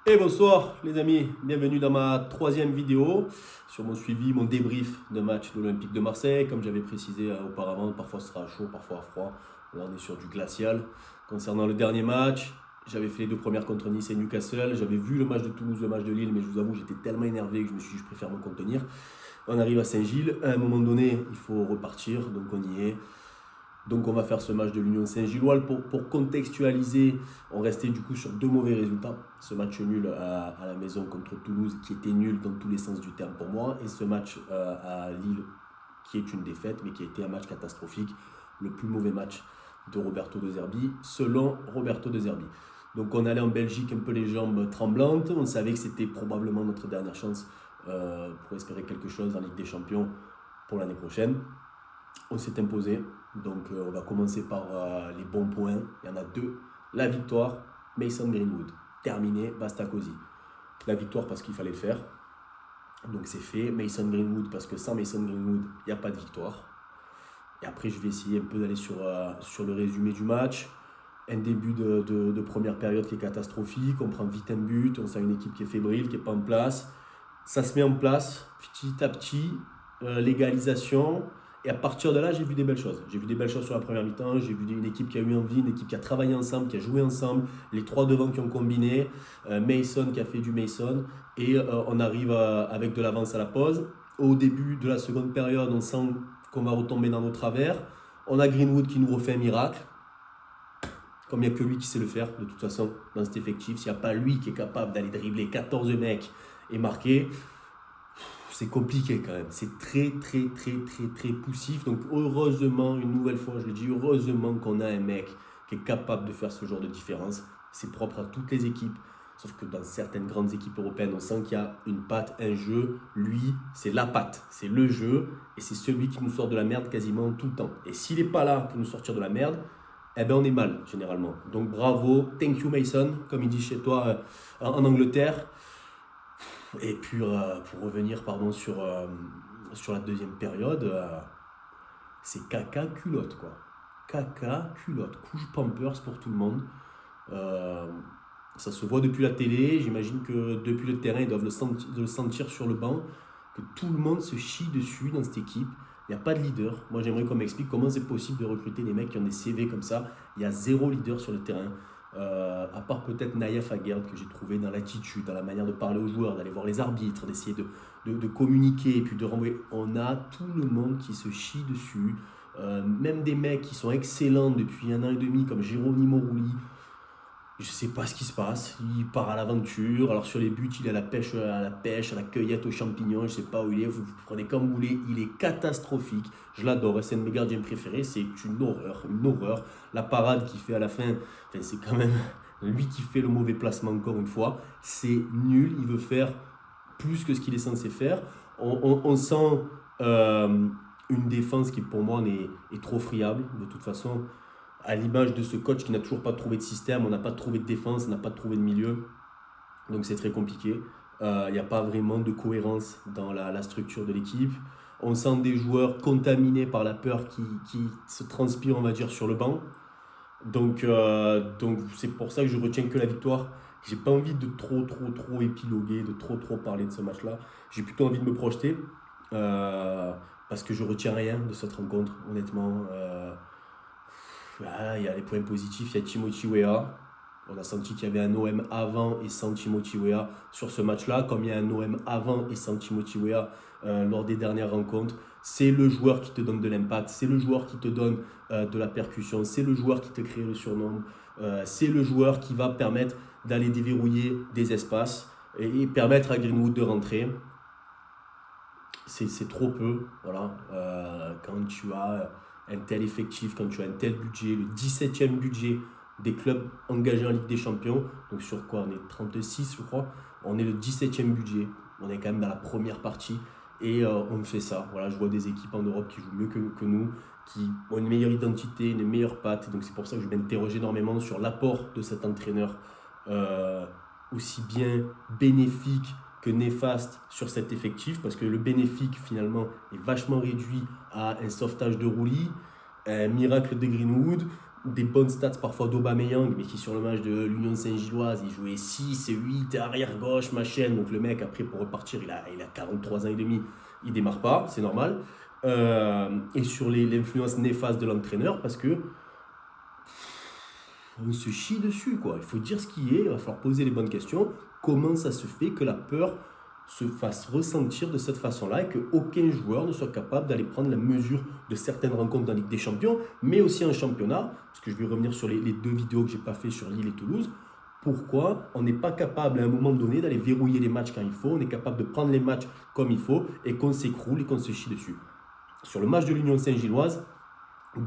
Et bonsoir les amis, bienvenue dans ma troisième vidéo sur mon suivi, mon débrief de match de l'Olympique de Marseille. Comme j'avais précisé auparavant, parfois ce sera chaud, parfois froid. Là on est sur du glacial. Concernant le dernier match, j'avais fait les deux premières contre Nice et Newcastle. J'avais vu le match de Toulouse, le match de Lille, mais je vous avoue j'étais tellement énervé que je me suis dit je préfère me contenir. On arrive à Saint-Gilles, à un moment donné il faut repartir, donc on y est. Donc on va faire ce match de l'Union Saint-Gilloise pour contextualiser. On restait du coup sur deux mauvais résultats. Ce match nul à la maison contre Toulouse qui était nul dans tous les sens du terme pour moi. Et ce match à Lille qui est une défaite mais qui a été un match catastrophique. Le plus mauvais match de Roberto De Zerbi selon Roberto De Zerbi. Donc on allait en Belgique un peu les jambes tremblantes. On savait que c'était probablement notre dernière chance pour espérer quelque chose en Ligue des Champions pour l'année prochaine. On s'est imposé, donc on va commencer par les bons points. Il y en a deux. La victoire, Mason Greenwood. Terminé, basta cosy. La victoire parce qu'il fallait le faire. Donc c'est fait. Mason Greenwood parce que sans Mason Greenwood, il n'y a pas de victoire. Et après, je vais essayer un peu d'aller sur le résumé du match. Un début de première période qui est catastrophique. On prend vite un but. On sent une équipe qui est fébrile, qui n'est pas en place. Ça se met en place petit à petit. L'égalisation. Et à partir de là, j'ai vu des belles choses. J'ai vu des belles choses sur la première mi-temps. J'ai vu une équipe qui a eu envie, une équipe qui a travaillé ensemble, qui a joué ensemble. Les trois devant qui ont combiné. Mason qui a fait du Mason. Et on arrive avec de l'avance à la pause. Au début de la seconde période, on sent qu'on va retomber dans nos travers. On a Greenwood qui nous refait un miracle. Comme il n'y a que lui qui sait le faire, de toute façon, dans cet effectif. S'il n'y a pas lui qui est capable d'aller dribbler 14 mecs et marquer, c'est compliqué quand même, c'est très poussif. Donc heureusement, une nouvelle fois je le dis, heureusement qu'on a un mec qui est capable de faire ce genre de différence. C'est propre à toutes les équipes, sauf que dans certaines grandes équipes européennes, on sent qu'il y a une patte, un jeu. Lui, c'est la patte, c'est le jeu, et c'est celui qui nous sort de la merde quasiment tout le temps. Et s'il n'est pas là pour nous sortir de la merde, eh ben on est mal généralement. Donc bravo, thank you Mason, comme il dit chez toi en Angleterre. Et puis, pour revenir sur la deuxième période, c'est caca culotte, quoi. Caca culotte, couche Pampers pour tout le monde. Euh, Ça se voit depuis la télé, j'imagine que depuis le terrain, ils doivent le sentir sur le banc, que tout le monde se chie dessus dans cette équipe. Il n'y a pas de leader. Moi, j'aimerais qu'on m'explique comment c'est possible de recruter des mecs qui ont des CV comme ça. Il y a zéro leader sur le terrain. À part peut-être Naïef Aguerd que j'ai trouvé dans l'attitude, dans la manière de parler aux joueurs, d'aller voir les arbitres, d'essayer de communiquer et puis de renvoyer. On a tout le monde qui se chie dessus, même des mecs qui sont excellents depuis un an et demi comme Geronimo Rulli. Je ne sais pas ce qui se passe, il part à l'aventure, alors sur les buts il est à la cueillette aux champignons, je ne sais pas où il est, vous prenez comme vous voulez, il est catastrophique, je l'adore, c'est un de mes gardiens préférés, c'est une horreur, la parade qu'il fait à la fin, enfin, c'est quand même lui qui fait le mauvais placement encore une fois, c'est nul, il veut faire plus que ce qu'il est censé faire, on sent une défense qui pour moi est trop friable, de toute façon, à l'image de ce coach qui n'a toujours pas trouvé de système, on n'a pas trouvé de défense, on n'a pas trouvé de milieu. Donc c'est très compliqué. Il n'y a pas vraiment de cohérence dans la structure de l'équipe. On sent des joueurs contaminés par la peur qui se transpire, on va dire, sur le banc. Donc c'est pour ça que je retiens que la victoire. J'ai pas envie de trop épiloguer, de trop parler de ce match-là. J'ai plutôt envie de me projeter parce que je retiens rien de cette rencontre, honnêtement. Il y a les points positifs, il y a Timothy Weah. On a senti qu'il y avait un OM avant et sans Timothy Weah sur ce match-là, comme il y a un OM avant et sans Timothy Weah lors des dernières rencontres. C'est le joueur qui te donne de l'impact, c'est le joueur qui te donne de la percussion, c'est le joueur qui te crée le surnombre, c'est le joueur qui va permettre d'aller déverrouiller des espaces et permettre à Greenwood de rentrer. C'est trop peu, voilà. Quand tu as un tel effectif, quand tu as un tel budget, le 17e budget des clubs engagés en Ligue des Champions, donc sur quoi on est 36 je crois, on est le 17e budget, on est quand même dans la première partie et on fait ça. Voilà, je vois des équipes en Europe qui jouent mieux que nous, qui ont une meilleure identité, une meilleure patte, et donc c'est pour ça que je m'interroge énormément sur l'apport de cet entraîneur aussi bien bénéfique que néfaste sur cet effectif, parce que le bénéfique finalement est vachement réduit à un sauvetage de Rouli, un miracle de Greenwood, des bonnes stats parfois d'Aubameyang, mais qui sur le match de l'Union Saint-Gilloise, il jouait 6, 8, arrière gauche, machin. Donc le mec, après, pour repartir, il a 43 ans et demi, il démarre pas, c'est normal. Et sur l'influence néfaste de l'entraîneur, parce que on se chie dessus, quoi. Il faut dire ce qui est, il va falloir poser les bonnes questions. Comment ça se fait que la peur se fasse ressentir de cette façon-là et qu'aucun joueur ne soit capable d'aller prendre la mesure de certaines rencontres en Ligue des Champions, mais aussi en championnat, parce que je vais revenir sur les 2 vidéos que je n'ai pas fait sur Lille et Toulouse. Pourquoi on n'est pas capable à un moment donné d'aller verrouiller les matchs quand il faut, on est capable de prendre les matchs comme il faut et qu'on s'écroule et qu'on se chie dessus. Sur le match de l'Union Saint-Gilloise,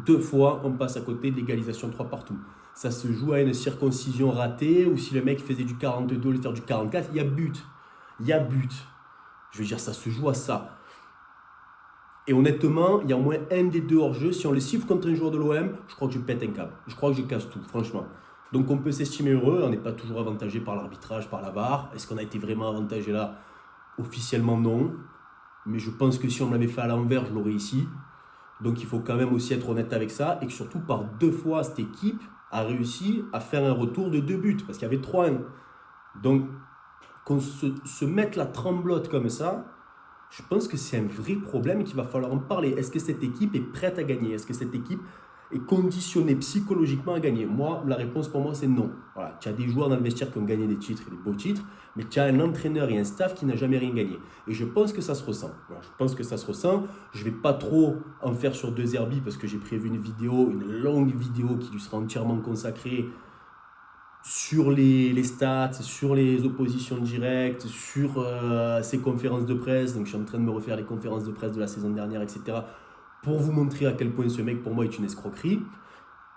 2 fois on passe à côté de l'égalisation 3 partout. Ça se joue à une circoncision ratée, ou si le mec faisait du 42 au lieu de faire du 44, il y a but. Il y a but. Je veux dire, ça se joue à ça. Et honnêtement, il y a au moins un des 2 hors-jeu. Si on le siffle contre un joueur de l'OM, je crois que je pète un câble. Je crois que je casse tout, franchement. Donc on peut s'estimer heureux. On n'est pas toujours avantagé par l'arbitrage, par la VAR. Est-ce qu'on a été vraiment avantagé là? Officiellement, non. Mais je pense que si on l'avait fait à l'envers, je l'aurais ici. Donc il faut quand même aussi être honnête avec ça. Et que surtout, par 2 fois, cette équipe a réussi à faire un retour de 2 buts. Parce qu'il y avait 3-1. Donc, qu'on se mette la tremblote comme ça, je pense que c'est un vrai problème et qu'il va falloir en parler. Est-ce que cette équipe est prête à gagner? Est-ce que cette équipe est conditionnée psychologiquement à gagner? Moi, la réponse pour moi, c'est non. Voilà, tu as des joueurs dans le vestiaire qui ont gagné des titres et des beaux titres, mais tu as un entraîneur et un staff qui n'a jamais rien gagné. Et je pense que ça se ressent. Voilà, je pense que ça se ressent. Je ne vais pas trop en faire sur 2 Herbie parce que j'ai prévu une longue vidéo qui lui sera entièrement consacrée sur les stats, sur les oppositions directes, sur ses conférences de presse. Donc je suis en train de me refaire les conférences de presse de la saison dernière, etc. pour vous montrer à quel point ce mec pour moi est une escroquerie.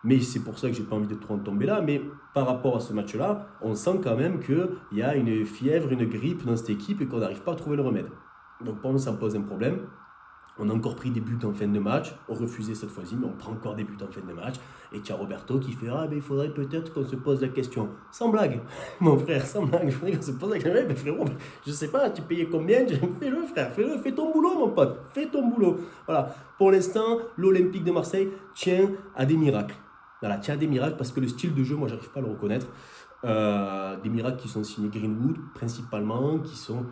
Mais c'est pour ça que j'ai pas envie de trop en tomber là. Mais par rapport à ce match-là, on sent quand même qu'il y a une fièvre, une grippe dans cette équipe et qu'on n'arrive pas à trouver le remède. Donc pour moi, ça me pose un problème. On a encore pris des buts en fin de match, on refusait cette fois-ci, mais on prend encore des buts en fin de match. Et tu as Roberto qui fait « Ah, mais il faudrait peut-être qu'on se pose la question. » Sans blague, mon frère, sans blague, il faudrait qu'on se pose la question. Mais frérot, je sais pas, tu payais combien? Fais-le, frère, fais-le, fais ton boulot, mon pote, fais ton boulot. Voilà, pour l'instant, l'Olympique de Marseille tient à des miracles. Voilà, tient à des miracles parce que le style de jeu, moi, j'arrive pas à le reconnaître. Des miracles qui sont signés Greenwood, principalement, qui sont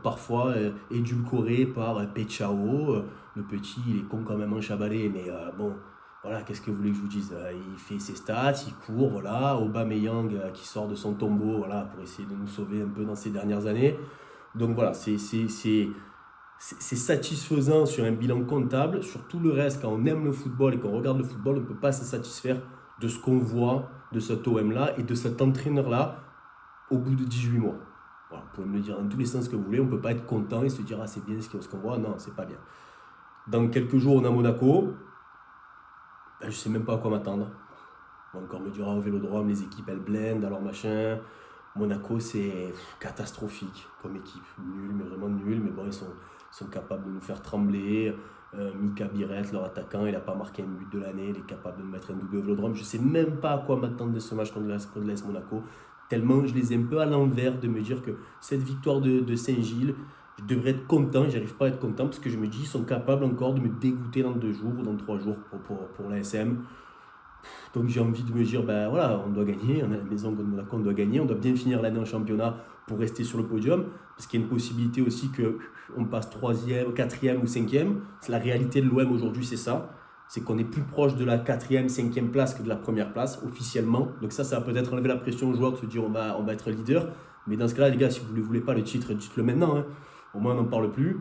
parfois édulcoré par Pechao. Le petit, il est con quand même en chabalé, mais bon, voilà, qu'est-ce que vous voulez que je vous dise? Il fait ses stats, il court, voilà. Aubameyang qui sort de son tombeau, voilà, pour essayer de nous sauver un peu dans ces dernières années. Donc voilà, c'est satisfaisant sur un bilan comptable. Sur tout le reste, quand on aime le football et qu'on regarde le football, on ne peut pas se satisfaire de ce qu'on voit de cet OM-là et de cet entraîneur-là au bout de 18 mois. Voilà, vous pouvez me le dire dans tous les sens que vous voulez, on ne peut pas être content et se dire « Ah, c'est bien ce qu'on voit ». Non, c'est pas bien. Dans quelques jours, on a Monaco. Ben, je ne sais même pas à quoi m'attendre. On va encore me dire « Ah, au Vélodrome, les équipes, elles blindent, alors machin ». Monaco, c'est catastrophique comme équipe. Nul, mais vraiment nul. Mais bon, ils sont capables de nous faire trembler. Mika Biret, leur attaquant, il n'a pas marqué un but de l'année. Il est capable de nous mettre un doublé au Vélodrome. Je ne sais même pas à quoi m'attendre de ce match contre l'AS Monaco. Tellement je les ai un peu à l'envers de me dire que cette victoire de Saint-Gilles, je devrais être content, j'arrive pas à être content parce que je me dis qu'ils sont capables encore de me dégoûter dans 2 jours ou dans 3 jours pour l'ASM. Donc j'ai envie de me dire, ben voilà, on doit gagner, on a la maison contre Monaco, on doit gagner, on doit bien finir l'année en championnat pour rester sur le podium, parce qu'il y a une possibilité aussi qu'on passe 3e, 4e ou 5e. La réalité de l'OM aujourd'hui, c'est ça. C'est qu'on est plus proche de la 4e, 5e place que de la première place, officiellement. Donc ça va peut-être enlever la pression aux joueurs de se dire on va être leader. Mais dans ce cas-là, les gars, si vous ne voulez pas le titre, dites-le maintenant. Hein. Au moins, on n'en parle plus.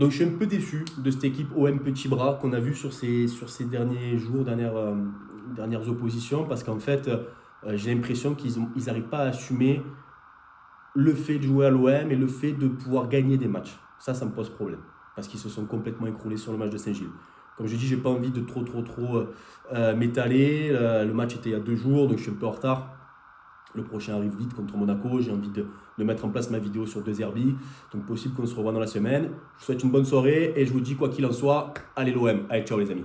Donc je suis un peu déçu de cette équipe OM Petit Bras qu'on a vu sur ces derniers jours, dernières oppositions. Parce qu'en fait, j'ai l'impression qu'ils n'arrivent pas à assumer le fait de jouer à l'OM et le fait de pouvoir gagner des matchs. Ça me pose problème. Parce qu'ils se sont complètement écroulés sur le match de Saint-Gilles. Comme je dis, j'ai pas envie de trop m'étaler. Le match était il y a 2 jours, donc je suis un peu en retard. Le prochain arrive vite contre Monaco. J'ai envie de mettre en place ma vidéo sur 2 Herbie. Donc possible qu'on se revoie dans la semaine. Je vous souhaite une bonne soirée et je vous dis quoi qu'il en soit, allez l'OM. Allez, ciao les amis.